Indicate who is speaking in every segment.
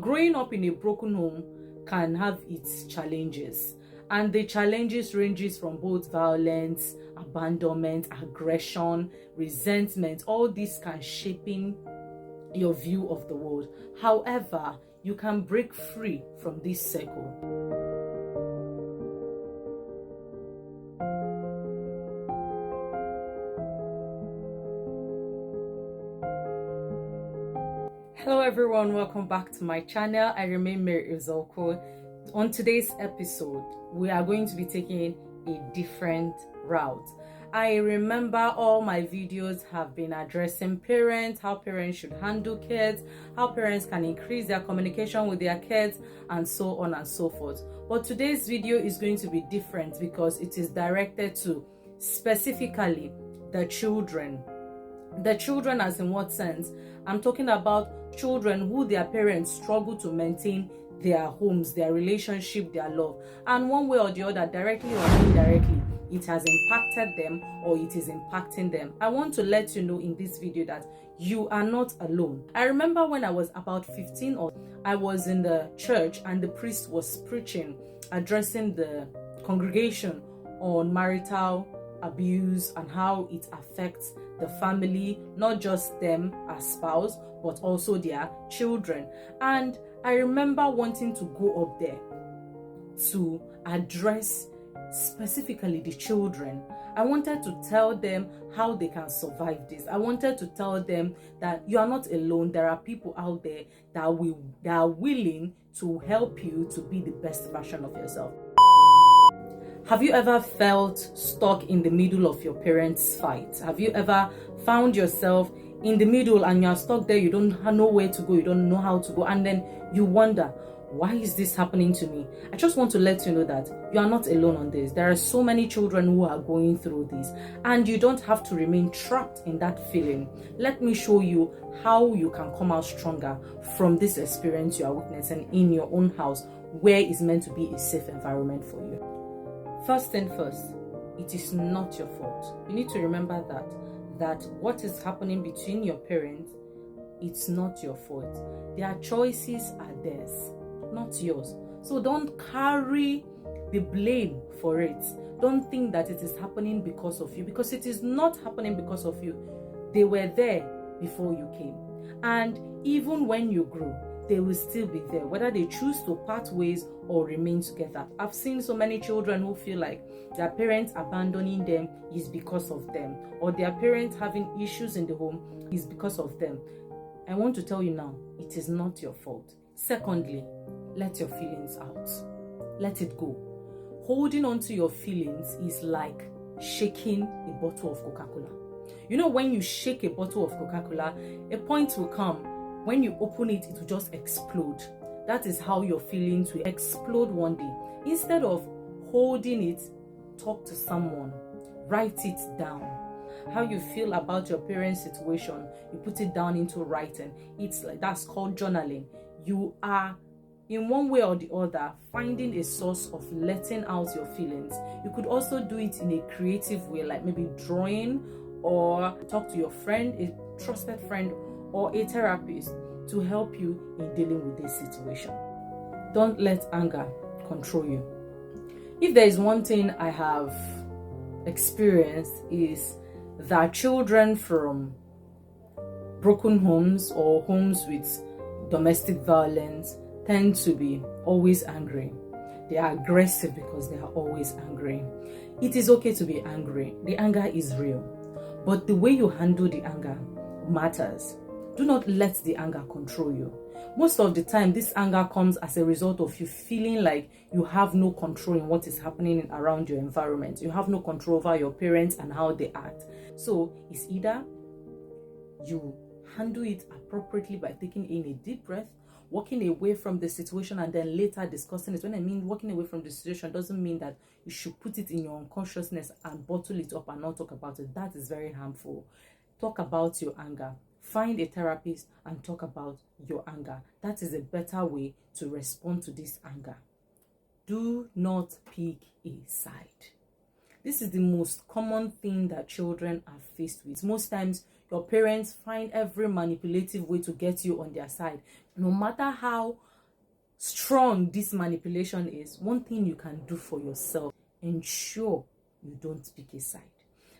Speaker 1: Growing up in a broken home can have its challenges, and the challenges ranges from both violence, abandonment, aggression, resentment. All this can shaping your view of the world. However, you can break free from this circle. Hello everyone, welcome back to my channel. I remain Mary Uzoko. On today's episode, we are going to be taking a different route. I remember all my videos have been addressing parents, how parents should handle kids, how parents can increase their communication with their kids, and so on and so forth. But today's video is going to be different because it is directed to specifically the children. The children, as in what sense? I'm talking about children who their parents struggle to maintain their homes, their relationship, their love. And one way or the other, directly or indirectly, it has impacted them or it is impacting them. I want to let you know in this video that you are not alone. I remember when I was about 15, or I was in the church and the priest was preaching, addressing the congregation on marital abuse and how it affects the family, not just them as spouse, but also their children. And I remember wanting to go up there to address specifically the children. I wanted to tell them how they can survive this. I wanted to tell them that you are not alone. There are people out there that are willing to help you to be the best version of yourself. Have you ever felt stuck in the middle of your parents' fight? Have you ever found yourself in the middle and you're stuck there, you don't know where to go, you don't know how to go, and then you wonder, why is this happening to me? I just want to let you know that you are not alone on this. There are so many children who are going through this, and you don't have to remain trapped in that feeling. Let me show you how you can come out stronger from this experience you are witnessing in your own house, where it's meant to be a safe environment for you. First thing first, it is not your fault. You need to remember that what is happening between your parents, it's not your fault. Their choices are theirs, not yours. So don't carry the blame for it. Don't think that it is happening because of you, because it is not happening because of you. They were there before you came. And even when you grow, they will still be there, whether they choose to part ways or remain together. I've seen so many children who feel like their parents abandoning them is because of them, or their parents having issues in the home is because of them. I want to tell you now, it is not your fault. Secondly, let your feelings out. Let it go. Holding on to your feelings is like shaking a bottle of Coca-Cola. You know, when you shake a bottle of Coca-Cola, a point will come when you open it, it will just explode. That is how your feelings will explode one day. Instead of holding it, talk to someone. Write it down. How you feel about your parents' situation, you put it down into writing. It's like, that's called journaling. You are, in one way or the other, finding a source of letting out your feelings. You could also do it in a creative way, like maybe drawing, or talk to your friend, a trusted friend, or a therapist to help you in dealing with this situation. Don't let anger control you. If there is one thing I have experienced, is that children from broken homes or homes with domestic violence tend to be always angry. They are aggressive because they are always angry. It is okay to be angry. The anger is real, but the way you handle the anger matters. Do not let the anger control you. Most of the time, this anger comes as a result of you feeling like you have no control in what is happening around your environment. You have no control over your parents and how they act. So it's either you handle it appropriately by taking in a deep breath, walking away from the situation, and then later discussing it. When I mean walking away from the situation, doesn't mean that you should put it in your unconsciousness and bottle it up and not talk about it. That is very harmful. Talk about your anger. Find a therapist and talk about your anger. That is a better way to respond to this anger. Do not pick a side. This is the most common thing that children are faced with. Most times, your parents find every manipulative way to get you on their side. No matter how strong this manipulation is, one thing you can do for yourself, ensure you don't pick a side.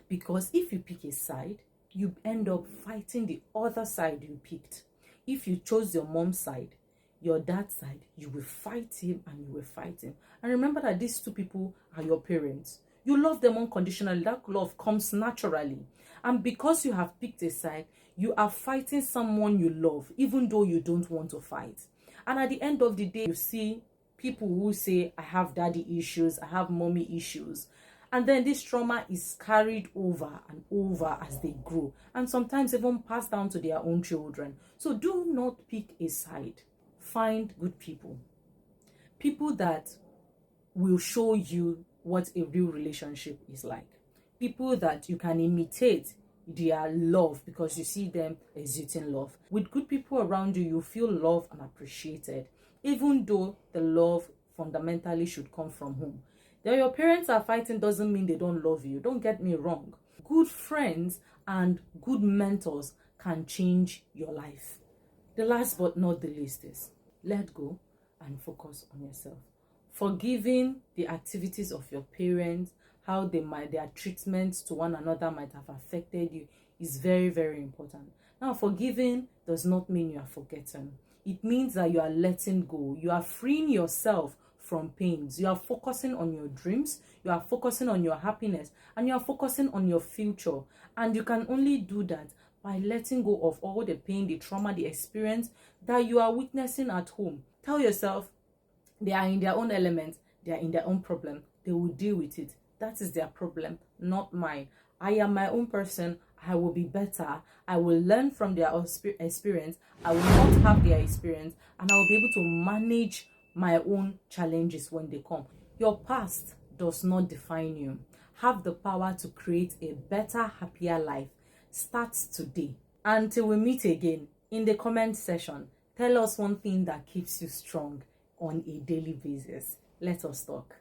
Speaker 1: Because if you pick a side, you end up fighting the other side you picked. If you chose your mom's side, your dad's side, you will fight him and you will fight him. And remember that these two people are your parents. You love them unconditionally. That love comes naturally. And because you have picked a side, you are fighting someone you love, even though you don't want to fight. And at the end of the day, you see people who say, I have daddy issues, I have mommy issues. And then this trauma is carried over and over as they grow, and sometimes even passed down to their own children. So do not pick a side. Find good people. People that will show you what a real relationship is like. People that you can imitate their love because you see them exuding love. With good people around you, you feel loved and appreciated, even though the love fundamentally should come from home. That your parents are fighting doesn't mean they don't love you. Don't get me wrong. Good friends and good mentors can change your life. The last but not the least is let go and focus on yourself. Forgiving the activities of your parents, how their treatment to one another might have affected you, is very, very important. Now, forgiving does not mean you are forgetting. It means that you are letting go. You are freeing yourself from pains. You are focusing on your dreams, you are focusing on your happiness, and you are focusing on your future. And you can only do that by letting go of all the pain, the trauma, the experience that you are witnessing at home. Tell yourself they are in their own element, they are in their own problem, they will deal with it. That is their problem, not mine. I am my own person. I will be better. I will learn from their experience. I will not have their experience, and I will be able to manage my own challenges when they come. Your past does not define you. Have the power to create a better, happier life. Start today. Until we meet again, in the comment section, tell us one thing that keeps you strong on a daily basis. Let us talk.